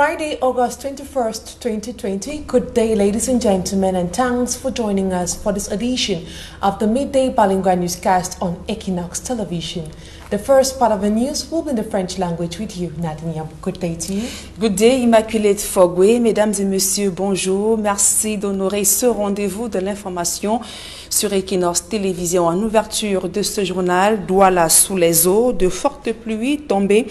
Friday, August 21st, 2020. Good day, ladies and gentlemen, and thanks for joining us for this edition of the Midday Bilingual Newscast on Equinox Television. The first part of the news will be in the French language with you, Nathalie. Good day to you. Good day, Immaculate Fogwe. Mesdames et messieurs, bonjour. Merci d'honorer ce rendez-vous de l'information sur Equinox Télévision. En ouverture de ce journal, Douala sous les eaux, de fortes pluies tombées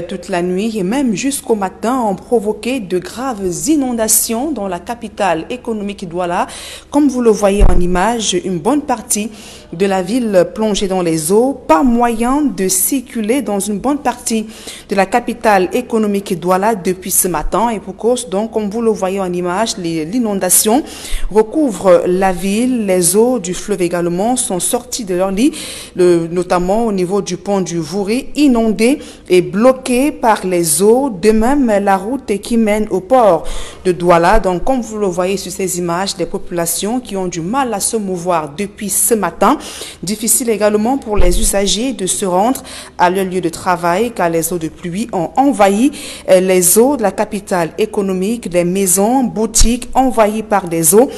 toute la nuit et même jusqu'au matin ont provoqué de graves inondations dans la capitale économique Douala. Comme vous le voyez en image, une bonne partie de la ville plongée dans les eaux, pas moyen de circuler dans une bonne partie de la capitale économique Douala depuis ce matin. Et pour cause, donc, comme vous le voyez en image, l'inondation recouvre la ville. Les eaux du fleuve également sont sorties de leur lit, notamment au niveau du pont du Vouri, inondé et bloqué par les eaux. De même, la route qui mène au port de Douala. Donc, comme vous le voyez sur ces images, des populations qui ont du mal à se mouvoir depuis ce matin. Difficile également pour les usagers de se rendre à leur lieu de travail car les eaux de pluie ont envahi les eaux de la capitale économique, les maisons, boutiques envahies par des eaux.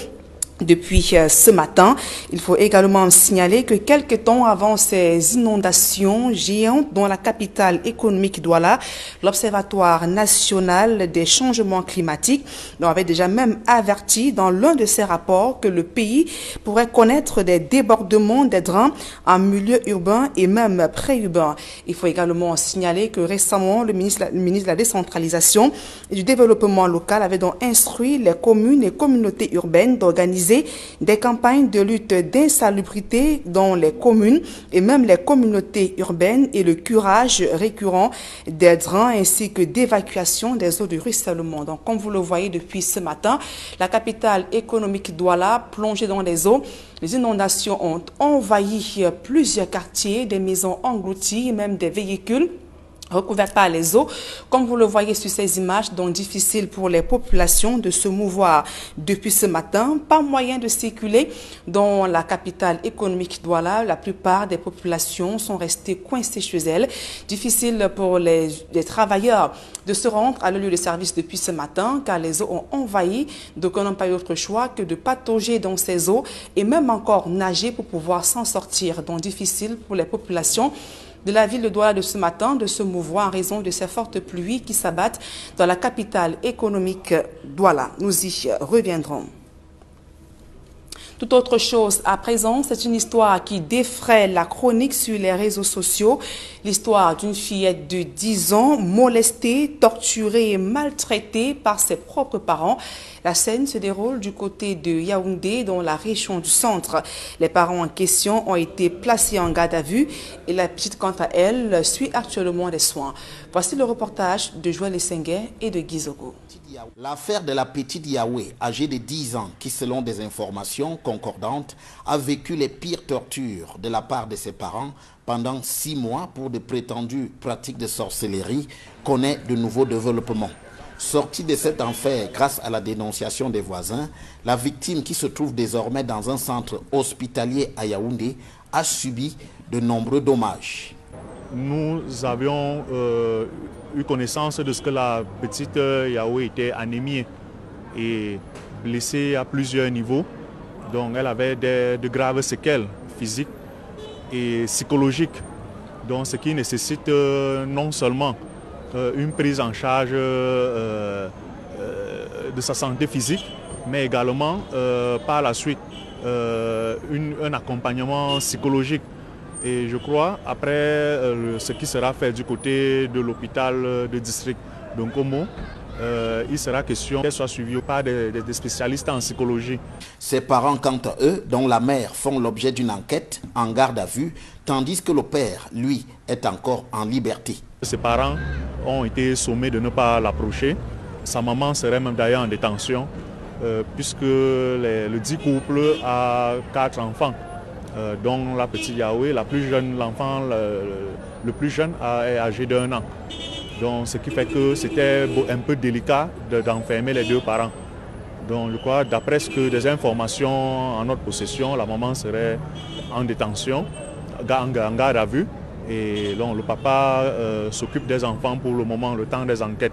Depuis ce matin, il faut également signaler que quelques temps avant ces inondations géantes dans la capitale économique Douala, l'Observatoire national des changements climatiques avait déjà même averti dans l'un de ses rapports que le pays pourrait connaître des débordements des drains en milieu urbain et même pré-urbain. Il faut également signaler que récemment, le ministre de la décentralisation et du développement local avait donc instruit les communes et communautés urbaines d'organiser des campagnes de lutte d'insalubrité dans les communes et même les communautés urbaines et le curage récurrent des drains ainsi que d'évacuation des eaux de ruissellement. Donc, comme vous le voyez depuis ce matin, la capitale économique Douala plongée dans les eaux. Les inondations ont envahi plusieurs quartiers, des maisons englouties, même des véhicules recouverts par les eaux. Comme vous le voyez sur ces images, donc difficile pour les populations de se mouvoir depuis ce matin. Pas moyen de circuler dans la capitale économique Douala. La plupart des populations sont restées coincées chez elles. Difficile pour les travailleurs de se rendre à leur lieu de service depuis ce matin car les eaux ont envahi. Donc on n'a pas eu autre choix que de patauger dans ces eaux et même encore nager pour pouvoir s'en sortir. Donc difficile pour les populations de la ville de Douala de ce matin de se mouvoir en raison de ces fortes pluies qui s'abattent dans la capitale économique Douala. Nous y reviendrons. Toute autre chose à présent, c'est une histoire qui défraie la chronique sur les réseaux sociaux. L'histoire d'une fillette de 10 ans molestée, torturée et maltraitée par ses propres parents. La scène se déroule du côté de Yaoundé, dans la région du centre. Les parents en question ont été placés en garde à vue et la petite, quant à elle, suit actuellement des soins. Voici le reportage de Joël Essenguet et de Guizogo. L'affaire de la petite Yahweh, âgée de 10 ans, qui selon des informations concordantes, a vécu les pires tortures de la part de ses parents pendant 6 mois pour de prétendues pratiques de sorcellerie, connaît de nouveaux développements. Sortie de cet enfer grâce à la dénonciation des voisins, la victime qui se trouve désormais dans un centre hospitalier à Yaoundé a subi de nombreux dommages. Nous avions eu connaissance de ce que la petite Yahweh était anémiée et blessée à plusieurs niveaux. Donc elle avait de graves séquelles physiques et psychologiques, donc ce qui nécessite non seulement une prise en charge de sa santé physique, mais également par la suite un accompagnement psychologique. Et je crois, après ce qui sera fait du côté de l'hôpital de district de Nkomo, il sera question qu'elle soit suivie par des spécialistes en psychologie. Ses parents, quant à eux, dont la mère, font l'objet d'une enquête en garde à vue, tandis que le père, lui, est encore en liberté. Ses parents ont été sommés de ne pas l'approcher. Sa maman serait même d'ailleurs en détention, puisque le dit couple a 4 enfants. Dont la petite Yahweh, la plus jeune, l'enfant le plus jeune est âgé d'1 an. Donc ce qui fait que c'était un peu délicat d'enfermer les 2 parents. Donc je crois, d'après des informations en notre possession, la maman serait en détention, en garde à vue. Et donc le papa s'occupe des enfants pour le moment, le temps des enquêtes.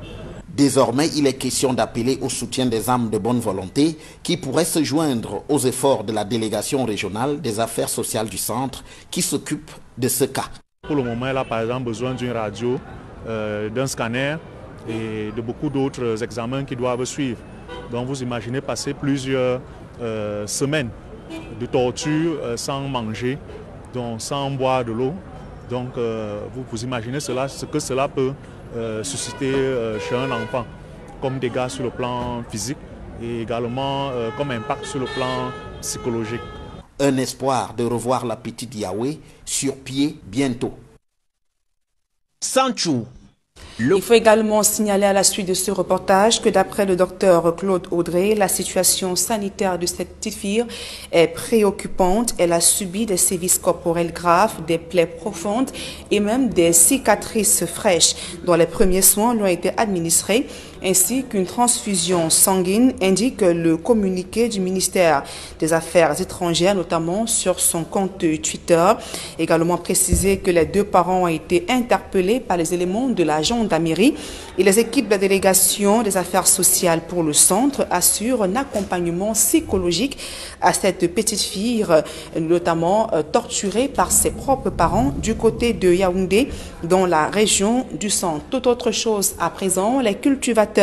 Désormais, il est question d'appeler au soutien des âmes de bonne volonté qui pourraient se joindre aux efforts de la délégation régionale des affaires sociales du centre qui s'occupe de ce cas. Pour le moment, elle a par exemple besoin d'une radio, d'un scanner et de beaucoup d'autres examens qui doivent suivre. Donc vous imaginez passer plusieurs semaines de torture sans manger, donc sans boire de l'eau. Donc vous imaginez ce que cela peut susciter chez un enfant comme dégâts sur le plan physique et également comme impact sur le plan psychologique. Un espoir de revoir la petite Yahweh sur pied bientôt. Sanchou. Il faut également signaler à la suite de ce reportage que d'après le docteur Claude Audrey, la situation sanitaire de cette petite fille est préoccupante. Elle a subi des sévices corporels graves, des plaies profondes et même des cicatrices fraîches dont les premiers soins lui ont été administrés, ainsi qu'une transfusion sanguine, indique le communiqué du ministère des Affaires étrangères, notamment sur son compte Twitter. Également précisé que les deux parents ont été interpellés par les éléments de la gendarmerie et les équipes de la délégation des affaires sociales pour le centre assurent un accompagnement psychologique à cette petite fille, notamment torturée par ses propres parents du côté de Yaoundé, dans la région du centre. Toute autre chose à présent, les cultivateurs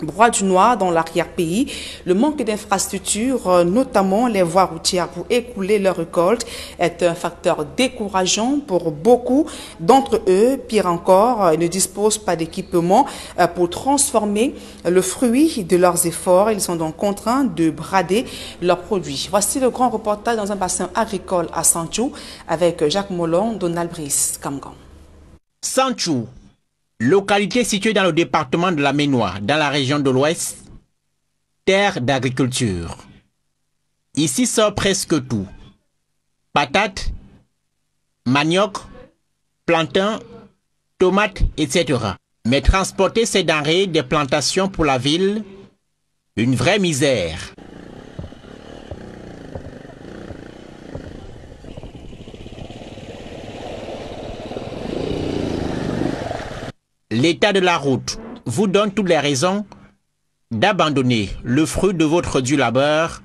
broient du noir dans l'arrière-pays. Le manque d'infrastructures, notamment les voies routières pour écouler leurs récoltes, est un facteur décourageant pour beaucoup d'entre eux. Pire encore, ils ne disposent pas d'équipement pour transformer le fruit de leurs efforts. Ils sont donc contraints de brader leurs produits. Voici le grand reportage dans un bassin agricole à Sanchou avec Jacques Molon, Donald Brice, Kamgan. Sanchou, localité située dans le département de la Ménois, dans la région de l'Ouest, terre d'agriculture. Ici sort presque tout. Patates, manioc, plantains, tomates, etc. Mais transporter ces denrées des plantations pour la ville, une vraie misère. L'état de la route vous donne toutes les raisons d'abandonner le fruit de votre dur labeur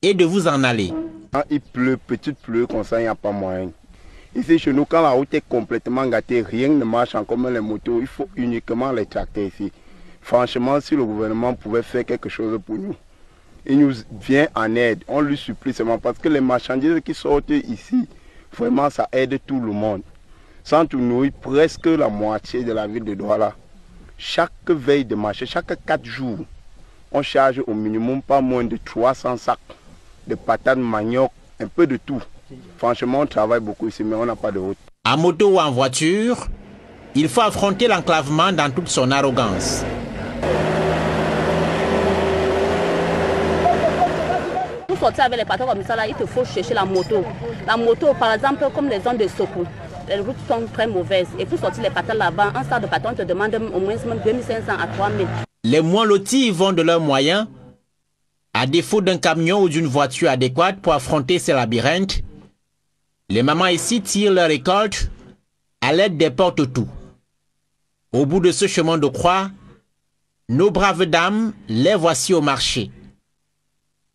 et de vous en aller. Quand il pleut, petite pluie comme ça, il n'y a pas moyen. Ici chez nous, quand la route est complètement gâtée, rien ne marche en commun les motos, il faut uniquement les tracter ici. Franchement, si le gouvernement pouvait faire quelque chose pour nous, il nous vient en aide, on lui supplie seulement parce que les marchandises qui sortent ici, vraiment ça aide tout le monde. Centre nourrit presque la moitié de la ville de Douala. Chaque veille de marché, chaque 4 jours, on charge au minimum pas moins de 300 sacs de patates, manioc, un peu de tout. Franchement, on travaille beaucoup ici, mais on n'a pas de route. En moto ou en voiture, il faut affronter l'enclavement dans toute son arrogance. Pour sortir avec les patrons comme ça, là, il te faut chercher la moto. La moto, par exemple, comme les zones de secours. Les routes sont très mauvaises. Et pour sortir les patates là-bas, un sac de patates, on te demande au moins 2500 à 3000. Les moins lotis vont de leurs moyens. À défaut d'un camion ou d'une voiture adéquate pour affronter ces labyrinthes, les mamans ici tirent leur récolte à l'aide des porte-tout. Au bout de ce chemin de croix, nos braves dames, les voici au marché.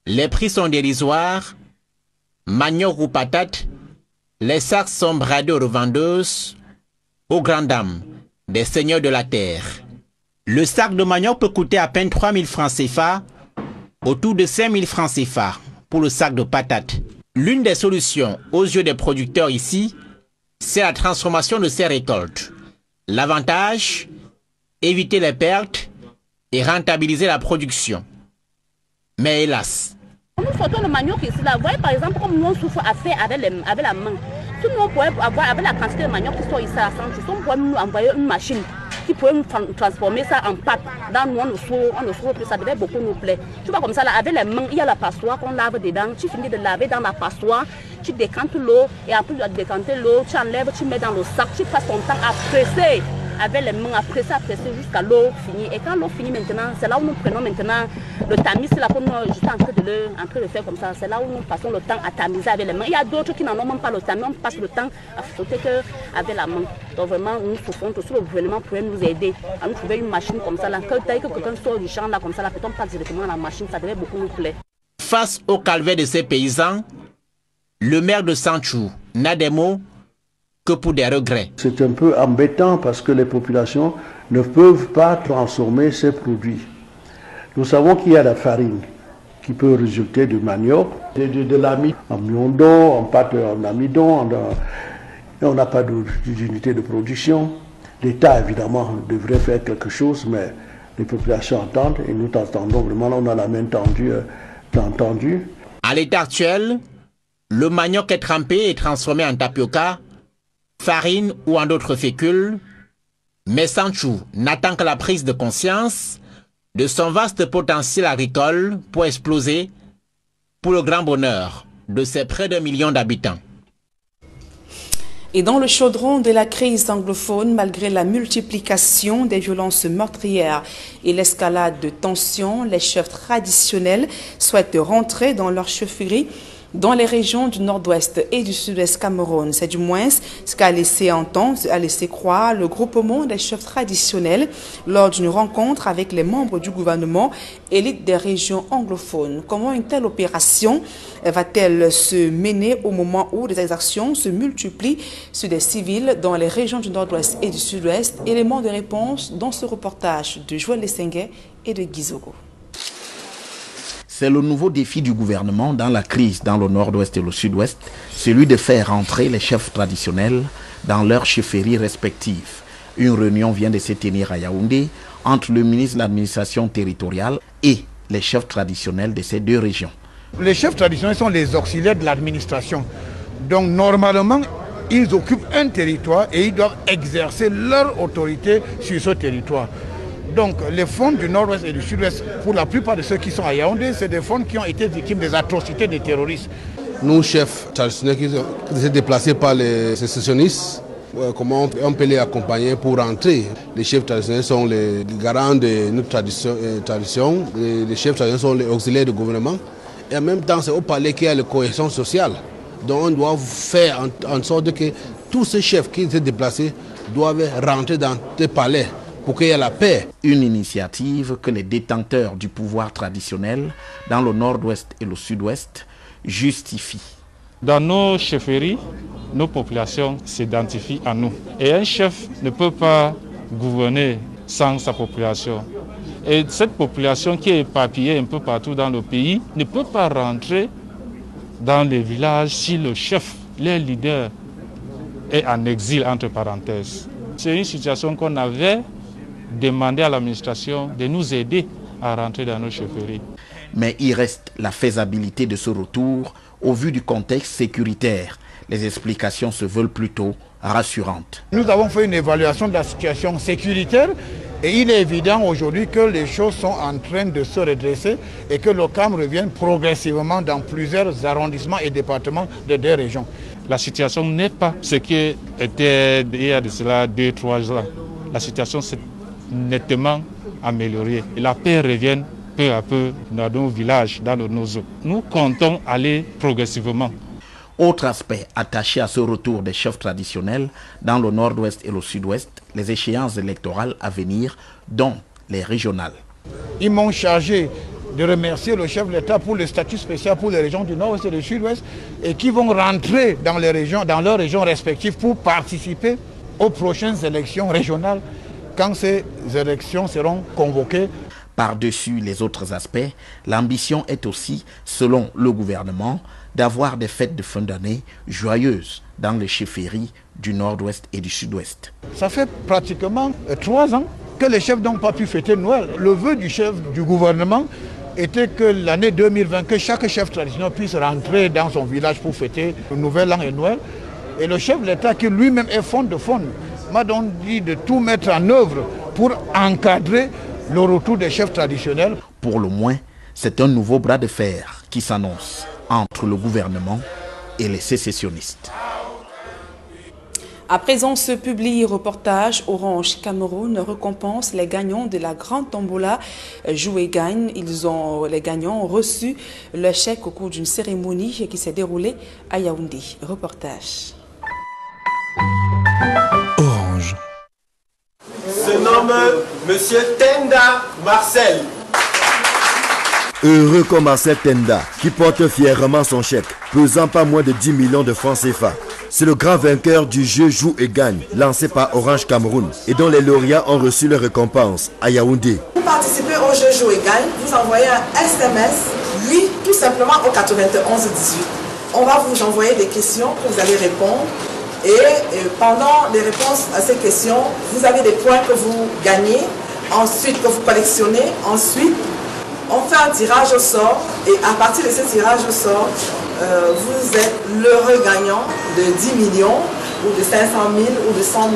Les prix sont dérisoires. Manioc ou patates, les sacs sont bradés aux revendeuses, aux grandes dames, des seigneurs de la terre. Le sac de manioc peut coûter à peine 3000 francs CFA, autour de 5000 francs CFA pour le sac de patates. L'une des solutions aux yeux des producteurs ici, c'est la transformation de ces récoltes. L'avantage, éviter les pertes et rentabiliser la production. Mais hélas, nous sortons le manioc ici, là. Vous voyez par exemple comme nous on souffre à faire avec la main. Si nous on pouvait avoir avec la quantité de manioc qui sont ici à Sanchou, on pourrait nous envoyer une machine qui pourrait nous transformer ça en pâte. Dans nous on le sauve plus, ça devait beaucoup nous plaire. Tu vois comme ça là, avec les mains, il y a la passoire qu'on lave dedans. Tu finis de laver dans la passoire, tu décantes l'eau et en plus de décanter l'eau, tu enlèves, tu mets dans le sac, tu passes ton temps à presser. avec les mains, à presser jusqu'à l'eau finie. Et quand l'eau finit maintenant, c'est là où nous prenons maintenant le tamis, là pour nous, juste en train de le faire comme ça. C'est là où nous passons le temps à tamiser avec les mains. Il y a d'autres qui n'en ont même pas le tamis, on passe le temps à frotter avec la main. Donc vraiment, nous souffrons, tout le gouvernement pourrait nous aider à nous trouver une machine comme ça. Là. Quand quelqu'un sort du champ là comme ça, là, peut-on passe directement à la machine, ça devait beaucoup nous plaire. Face au calvaire de ces paysans, le maire de Santchou n'a des mots que pour des regrets. C'est un peu embêtant parce que les populations ne peuvent pas transformer ces produits. Nous savons qu'il y a la farine qui peut résulter du manioc, de l'amidon, en miondon, en pâte en amidon, on n'a pas d'unité de production. L'État, évidemment, devrait faire quelque chose, mais les populations entendent et nous t'entendons vraiment, on a la main tendue. À l'état actuel, le manioc est trempé et transformé en tapioca, farine ou en d'autres fécules, mais Santchou n'attend que la prise de conscience de son vaste potentiel agricole pour exploser pour le grand bonheur de ses près d'1 million d'habitants. Et dans le chaudron de la crise anglophone, malgré la multiplication des violences meurtrières et l'escalade de tensions, les chefs traditionnels souhaitent rentrer dans leur chefferie dans les régions du nord-ouest et du sud-ouest Cameroun. C'est du moins ce qu'a laissé entendre, a laissé croire le groupement des chefs traditionnels lors d'une rencontre avec les membres du gouvernement élite des régions anglophones. Comment une telle opération va-t-elle se mener au moment où des exactions se multiplient sur des civils dans les régions du nord-ouest et du sud-ouest? Élément de réponse dans ce reportage de Joël Lessengue et de Gizogo. C'est le nouveau défi du gouvernement dans la crise dans le nord-ouest et le sud-ouest, celui de faire rentrer les chefs traditionnels dans leurs chefferies respectives. Une réunion vient de se tenir à Yaoundé entre le ministre de l'administration territoriale et les chefs traditionnels de ces deux régions. Les chefs traditionnels sont les auxiliaires de l'administration. Donc normalement, ils occupent un territoire et ils doivent exercer leur autorité sur ce territoire. Donc les fonds du nord-ouest et du sud-ouest, pour la plupart de ceux qui sont à Yaoundé, c'est des fonds qui ont été victimes des atrocités des terroristes. Nous, chefs traditionnels qui sont déplacés par les sécessionnistes, comment on peut les accompagner pour rentrer? Les chefs traditionnels sont les garants de notre tradition, les chefs traditionnels sont les auxiliaires du gouvernement. Et en même temps, c'est au palais qu'il y a la cohésion sociale. Donc on doit faire en sorte que tous ces chefs qui étaient déplacés doivent rentrer dans les palais pour qu'il y ait la paix. Une initiative que les détenteurs du pouvoir traditionnel dans le nord-ouest et le sud-ouest justifient. Dans nos chefferies, nos populations s'identifient à nous. Et un chef ne peut pas gouverner sans sa population. Et cette population qui est éparpillée un peu partout dans le pays ne peut pas rentrer dans les villages si le chef, le leader, est en exil, entre parenthèses. C'est une situation qu'on avait demandé à l'administration de nous aider à rentrer dans nos chefferies. Mais il reste la faisabilité de ce retour au vu du contexte sécuritaire. Les explications se veulent plutôt rassurantes. Nous avons fait une évaluation de la situation sécuritaire et il est évident aujourd'hui que les choses sont en train de se redresser et que le calme revient progressivement dans plusieurs arrondissements et départements des deux régions. La situation n'est pas ce qui était il y a de cela 2-3 ans. La situation s'est nettement améliorée et la paix revient peu à peu dans nos villages, dans nos zones. Nous comptons aller progressivement. Autre aspect attaché à ce retour des chefs traditionnels dans le nord-ouest et le sud-ouest, les échéances électorales à venir, dont les régionales. Ils m'ont chargé de remercier le chef de l'État pour le statut spécial pour les régions du nord-ouest et du sud-ouest et qui vont rentrer dans les régions, dans leurs régions respectives pour participer aux prochaines élections régionales quand ces élections seront convoquées. Par-dessus les autres aspects, l'ambition est aussi, selon le gouvernement, d'avoir des fêtes de fin d'année joyeuses dans les chefferies du nord-ouest et du sud-ouest. Ça fait pratiquement 3 ans que les chefs n'ont pas pu fêter Noël. Le vœu du chef du gouvernement était que l'année 2020, que chaque chef traditionnel puisse rentrer dans son village pour fêter le Nouvel An et Noël. Et le chef de l'État, qui lui-même est fond de fond, m'a donc dit de tout mettre en œuvre pour encadrer le retour des chefs traditionnels. Pour le moins, c'est un nouveau bras de fer qui s'annonce entre le gouvernement et les sécessionnistes. À présent, ce public reportage Orange Cameroun récompense les gagnants de la grande tombola Joue et Gagne. Les gagnants ont reçu le chèque au cours d'une cérémonie qui s'est déroulée à Yaoundé. Reportage. Orange. Se nomme Monsieur Tenda Marcel. Heureux comme Marcel Tenda, qui porte fièrement son chèque, pesant pas moins de 10 millions de francs CFA. C'est le grand vainqueur du jeu Joue et Gagne, lancé par Orange Cameroun, et dont les lauréats ont reçu leur récompense à Yaoundé. Pour participer au jeu Joue et Gagne, vous envoyez un SMS, oui, tout simplement au 91 18. On va vous envoyer des questions que vous allez répondre. Et pendant les réponses à ces questions, vous avez des points que vous gagnez, ensuite que vous collectionnez, ensuite on fait un tirage au sort et à partir de ce tirage au sort, vous êtes l'heureux gagnant de 10 millions ou de 500 000 ou de 100 000.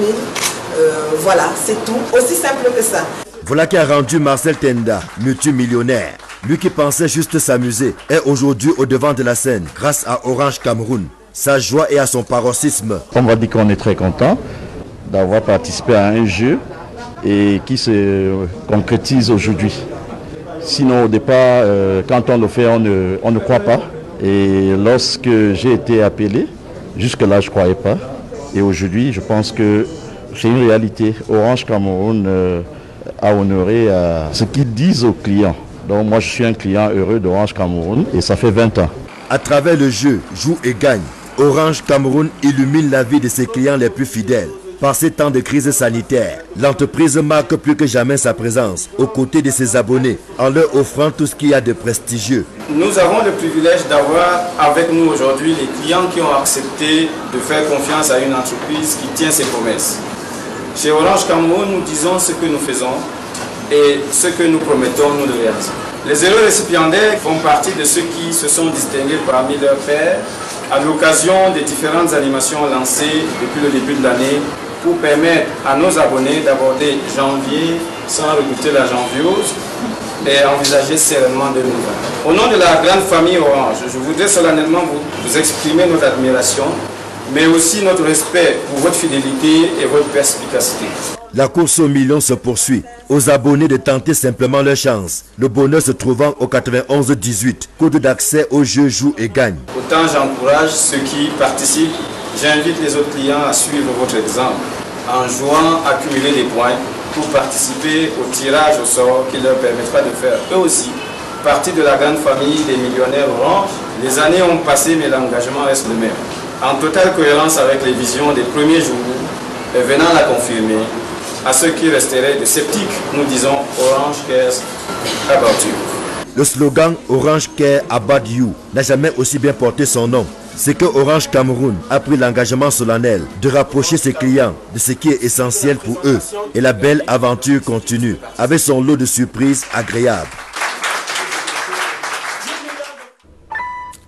Voilà, c'est tout. Aussi simple que ça. Voilà qui a rendu Marcel Tenda multimillionnaire. Lui qui pensait juste s'amuser est aujourd'hui au devant de la scène grâce à Orange Cameroun. Sa joie et à son paroxysme. On va dire qu'on est très content d'avoir participé à un jeu et qui se concrétise aujourd'hui. Sinon, au départ, quand on le fait, on ne croit pas. Et lorsque j'ai été appelé, jusque-là, je ne croyais pas. Et aujourd'hui, je pense que c'est une réalité. Orange Cameroun a honoré ce qu'ils disent aux clients. Donc moi, je suis un client heureux d'Orange Cameroun et ça fait 20 ans. À travers le jeu Joue et Gagne, Orange Cameroun illumine la vie de ses clients les plus fidèles. Par ces temps de crise sanitaire, l'entreprise marque plus que jamais sa présence aux côtés de ses abonnés en leur offrant tout ce qu'il y a de prestigieux. Nous avons le privilège d'avoir avec nous aujourd'hui les clients qui ont accepté de faire confiance à une entreprise qui tient ses promesses. Chez Orange Cameroun, nous disons ce que nous faisons et ce que nous promettons, nous le réalisons. Les heureux récipiendaires font partie de ceux qui se sont distingués parmi leurs pairs à l'occasion des différentes animations lancées depuis le début de l'année pour permettre à nos abonnés d'aborder janvier sans redouter la janviose et envisager sereinement 2020. Au nom de la grande famille Orange, je voudrais solennellement vous exprimer notre admiration, mais aussi notre respect pour votre fidélité et votre perspicacité. La course aux millions se poursuit. Aux abonnés de tenter simplement leur chance. Le bonheur se trouvant au 91 18, code d'accès au jeu Joue et Gagne. Autant j'encourage ceux qui participent, j'invite les autres clients à suivre votre exemple en jouant à cumuler des points pour participer au tirage au sort qui leur permettra de faire eux aussi partie de la grande famille des millionnaires Orange. Les années ont passé mais l'engagement reste le même. En totale cohérence avec les visions des premiers jours et venant la confirmer, à ceux qui resteraient de sceptiques, nous disons Orange cares about you. Le slogan Orange Care About You n'a jamais aussi bien porté son nom. C'est que Orange Cameroun a pris l'engagement solennel de rapprocher ses clients de ce qui est essentiel pour eux. Et la belle aventure continue avec son lot de surprises agréables.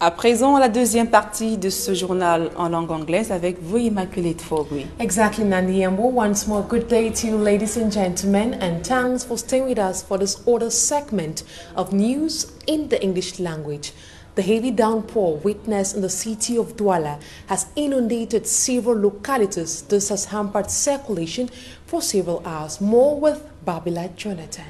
À présent, la deuxième partie de ce journal en langue anglaise avec vous, Immaculate Fogui. Exactly, Nandi Ambo. Once more, good day to you, ladies and gentlemen, and thanks for staying with us for this other segment of news in the English language. The heavy downpour witnessed in the city of Douala has inundated several localities. This has hampered circulation for several hours. More with Babila Jonathan.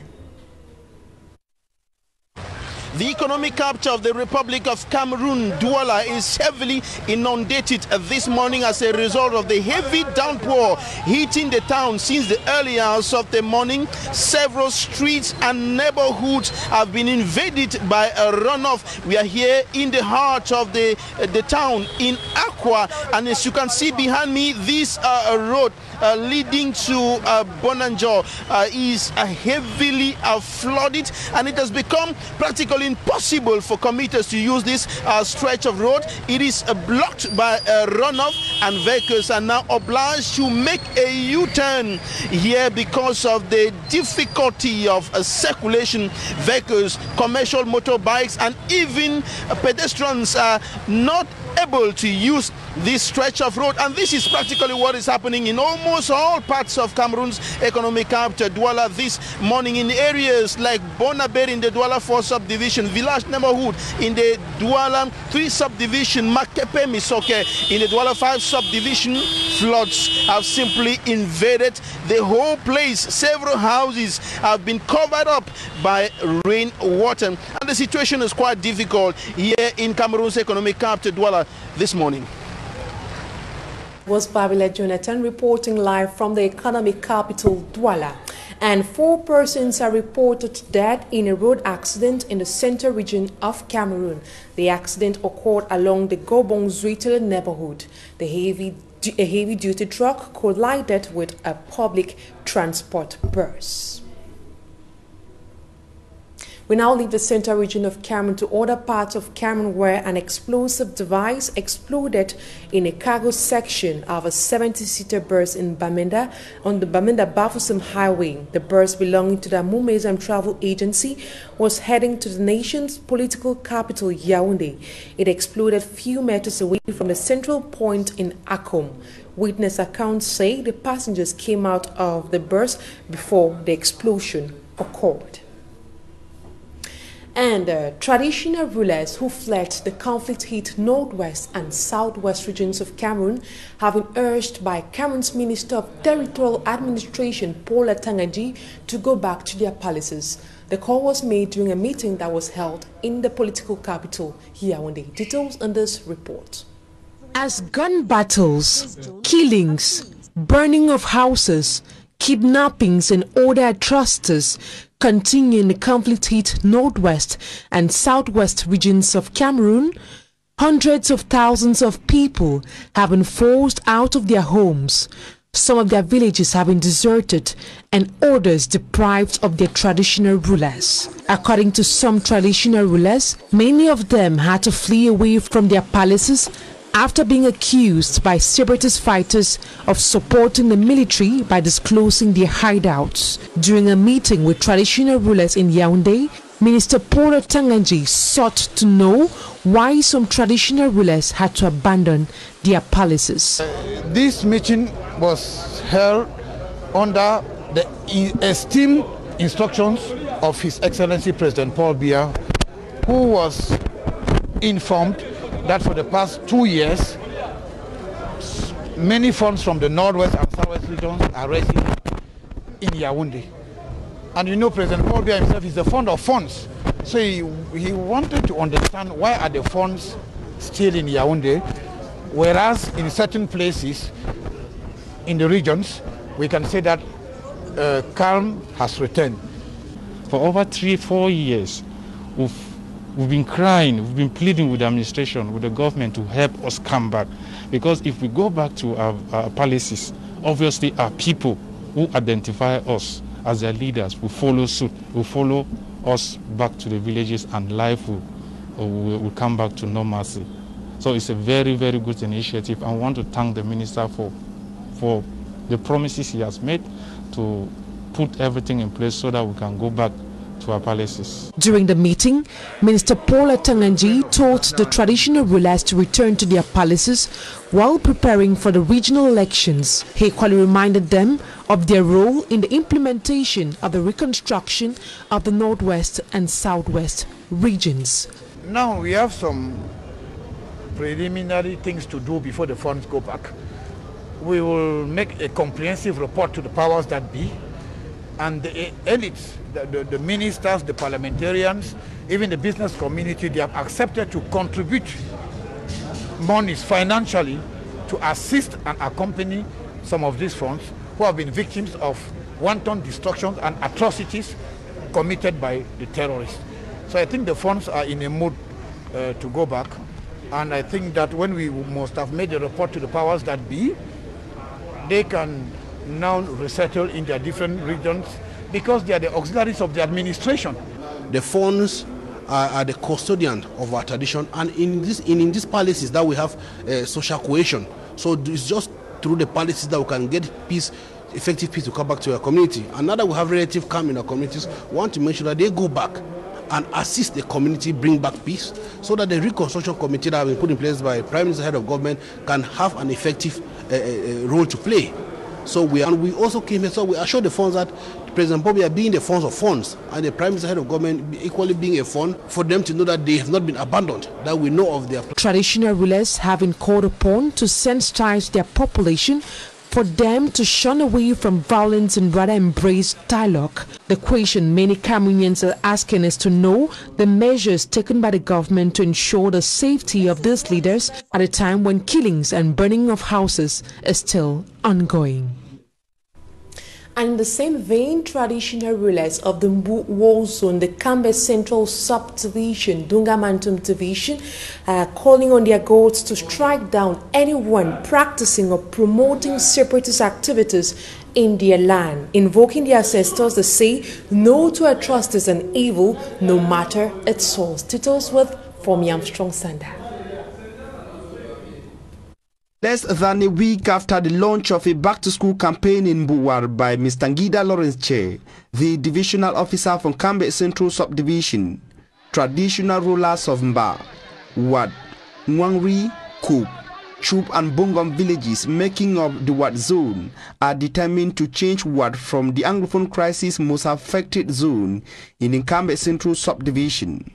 The economic capital of the Republic of Cameroon, Douala, is heavily inundated this morning as a result of the heavy downpour hitting the town since the early hours of the morning. Several streets and neighborhoods have been invaded by a runoff. We are here in the heart of the town in Aqua, and as you can see behind me, this road leading to Bonanjo is heavily flooded, and it has become practically impossible for commuters to use this stretch of road. It is blocked by a runoff, and vehicles are now obliged to make a U-turn here because of the difficulty of circulation. Vehicles, commercial motorbikes, and even pedestrians are not able to use this stretch of road. And this is practically what is happening in almost all parts of Cameroon's economic capital, Douala, this morning, in areas like Bonaberi in the Douala 4 subdivision, Village Neighborhood in the Douala 3 subdivision, Makepe Misoke in the Douala 5 subdivision. Floods have simply invaded the whole place. Several houses have been covered up by rainwater, and the situation is quite difficult here in Cameroon's economic capital, Douala, this morning. Was Babila Jonathan reporting live from the economic capital, Douala. And 4 persons are reported dead in a road accident in the central region of Cameroon. The accident occurred along the Gobong-Zuitel neighborhood. A heavy-duty truck collided with a public transport bus. We now leave the central region of Cameroon to other parts of Cameroon where an explosive device exploded in a cargo section of a 70-seater bus in Bamenda on the Bamenda-Bafoussam Highway. The bus belonging to the Mumezam Travel Agency was heading to the nation's political capital, Yaoundé. It exploded a few meters away from the central point in Akom. Witness accounts say the passengers came out of the bus before the explosion occurred. And traditional rulers who fled the conflict-hit northwest and southwest regions of Cameroon have been urged by Cameroon's Minister of Territorial Administration, Paul Atanga-Njie, to go back to their palaces. The call was made during a meeting that was held in the political capital, Yaoundé. Details in this report. As gun battles, killings, burning of houses, kidnappings and other atrocities continue in the conflict-hit northwest and southwest regions of Cameroon, hundreds of thousands of people have been forced out of their homes. Some of their villages have been deserted and others deprived of their traditional rulers. According to some traditional rulers, many of them had to flee away from their palaces after being accused by separatist fighters of supporting the military by disclosing their hideouts. During a meeting with traditional rulers in Yaoundé, Minister Paul Atanga-Njie sought to know why some traditional rulers had to abandon their palaces. This meeting was held under the esteemed instructions of His Excellency President Paul Biya, who was informed that for the past 2 years, many funds from the northwest and southwest regions are raising in Yaoundé. And you know, President Paul Biya himself is a fund of funds. So he wanted to understand why are the funds still in Yaoundé, whereas in certain places in the regions, we can say that calm has returned. For over 3-4 years, we've been crying, we've been pleading with the administration, with the government to help us come back. Because if we go back to our palaces, obviously our people who identify us as their leaders will follow suit, will follow us back to the villages, and life will come back to normalcy. So it's a very, very good initiative. I want to thank the minister for the promises he has made to put everything in place so that we can go back to our palaces. During the meeting, Minister Paul Atanga-Njie told the traditional rulers to return to their palaces while preparing for the regional elections. He equally reminded them of their role in the implementation of the reconstruction of the northwest and southwest regions. Now we have some preliminary things to do before the funds go back. We will make a comprehensive report to the powers that be, and the elites, the ministers, the parliamentarians, even the business community, they have accepted to contribute monies financially to assist and accompany some of these funds who have been victims of wanton destructions and atrocities committed by the terrorists. So I think the funds are in a mood to go back, and I think that when we must have made a report to the powers that be, they can now resettle in their different regions because they are the auxiliaries of the administration. The funds are the custodian of our tradition, and in these palaces that we have social cohesion. So it's just through the palaces that we can get peace, effective peace, to come back to our community. And now that we have relative calm in our communities, we want to make sure that they go back and assist the community bring back peace, so that the reconstruction committee that has been put in place by Prime Minister, head of government, can have an effective role to play. So we also came here, so we assured the funds that President Bobia being the funds of funds and the Prime Minister, head of government equally being a fund, for them to know that they have not been abandoned, that we know of their... Traditional rulers have been called upon to sensitize their population for them to shun away from violence and rather embrace dialogue. The question many Cameroonians are asking is to know the measures taken by the government to ensure the safety of these leaders at a time when killings and burning of houses is still ongoing. And in the same vein, traditional rulers of the Mbu War Zone, the Cambe Central Subdivision, Dungamantum Division, are calling on their gods to strike down anyone practicing or promoting separatist activities in their land. Invoking their ancestors, they say no to atrocities and evil, no matter its source. Titles with Fomi Armstrong Sanda. Less than a week after the launch of a back-to-school campaign in Buwar by Mr. Ngida Lawrence Che, the divisional officer from Cambe Central Subdivision, traditional rulers of Mba, Wad, Nwangri, Kup, Chup and Bongom villages making up the Wad zone are determined to change Wad from the Anglophone crisis most affected zone in the Cambe Central Subdivision.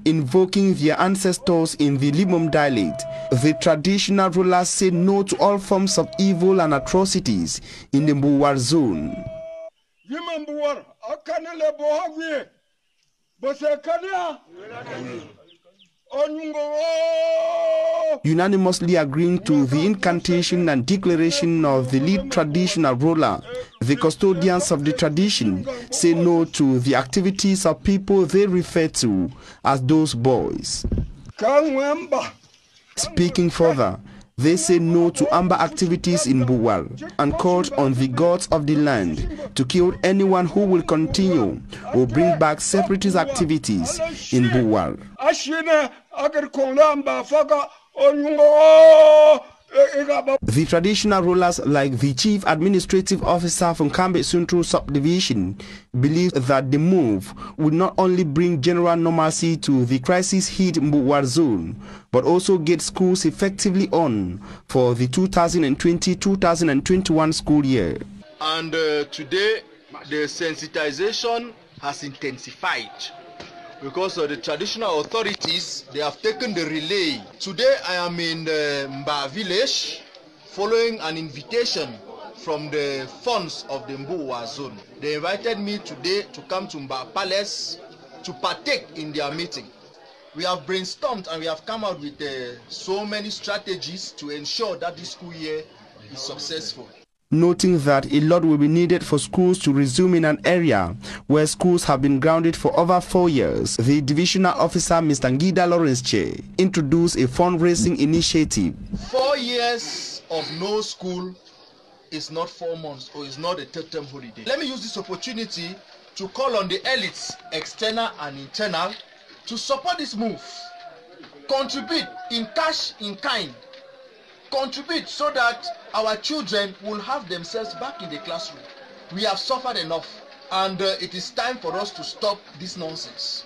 Invoking their ancestors in the Limom dialect, the traditional rulers say no to all forms of evil and atrocities in the Mbuwar zone. Unanimously agreeing to the incantation and declaration of the lead traditional ruler, the custodians of the tradition say no to the activities of people they refer to as those boys. Speaking further, they say no to amber activities in Buwar and called on the gods of the land to kill anyone who will continue or bring back separatist activities in Buwar. The traditional rulers, like the chief administrative officer from Cambe Central Subdivision, believe that the move would not only bring general normalcy to the crisis-hit Mbuwar zone, but also get schools effectively on for the 2020-2021 school year. And today, the sensitization has intensified, because the traditional authorities, they have taken the relay. Today I am in the Mba village following an invitation from the funds of the Mbuwar zone. They invited me today to come to Mba Palace to partake in their meeting. We have brainstormed and we have come out with so many strategies to ensure that this school year is successful. Noting that a lot will be needed for schools to resume in an area where schools have been grounded for over 4 years, the divisional officer, Mr. Ngida Lawrence Che, introduced a fundraising initiative. 4 years of no school is not 4 months or is not a third-term holiday. Let me use this opportunity to call on the elites, external and internal, to support this move. Contribute in cash, in kind. Contribute so that our children will have themselves back in the classroom. We have suffered enough, and it is time for us to stop this nonsense.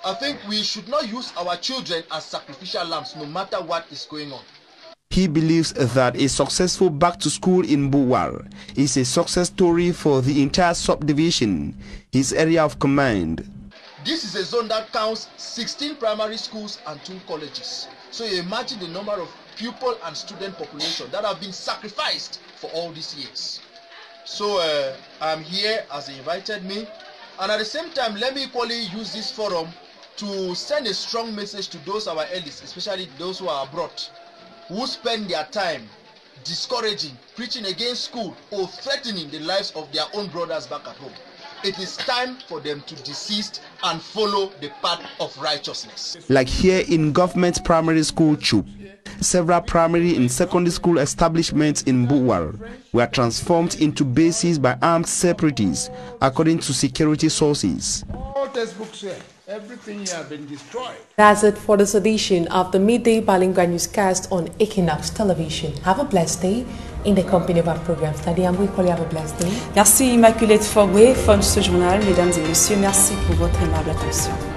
I think we should not use our children as sacrificial lambs, no matter what is going on. He believes that a successful back to school in Buwar is a success story for the entire subdivision, his area of command. This is a zone that counts 16 primary schools and 2 colleges. So you imagine the number of pupil and student population that have been sacrificed for all these years. So I'm here as they invited me, and at the same time let me equally use this forum to send a strong message to those our elites, especially those who are abroad, who spend their time discouraging, preaching against school or threatening the lives of their own brothers back at home. It is time for them to desist and follow the path of righteousness. Like here in government primary school Chup, several primary and secondary school establishments in Buwar were transformed into bases by armed separatists, according to security sources. All textbooks here, everything here has been destroyed. That's it for this edition of the Midday Balingua Newscast on Equinox Television. Have a blessed day. in the company of our program study. And we call you have a blessed day. Merci Immaculée Fogwe, fin de ce journal. Mesdames et messieurs, merci pour votre aimable attention.